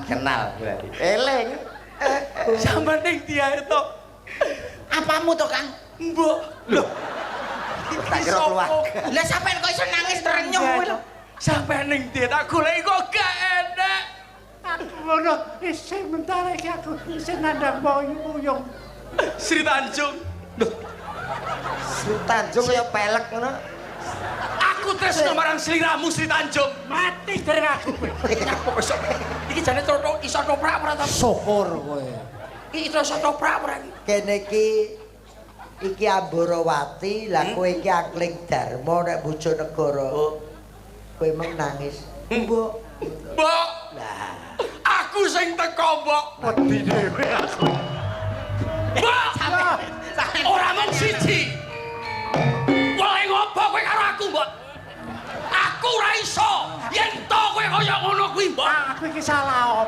kenal berarti. Eling. Sampeyan ning dia to. Apamu to, Kang? Mbok. Lho. Tak kira keluarga. Lah sampean kok iso nangis terenyuh kuwi lho. Sampeyan ning dia tak goleki kok gak enak. Aku ngono sementara iki aku isih nandang boyong-boyong. Sri Tanjung. Sri Tanjung kaya pelek ngono. Aku tresno marang sliramu Sri Tanjung. Mati dereng aku kowe. Iki jane troto iso toprak ora ta? Syukur kowe. Iki iso toprak ora iki? Kene iki Ambarawati, lah kowe iki Angling Darma nek Bojonegoro. Kowe mung nangis. Mbok. Mbok. Lah, Aku sing teko, Mbok. Wedi dhewe aku. Mbok. Ora mung siji. Wae ngopo kowe karo aku, Mbok? Aku ora iso yen to kowe kaya ngono kuwi, Mbok. Aku iki salah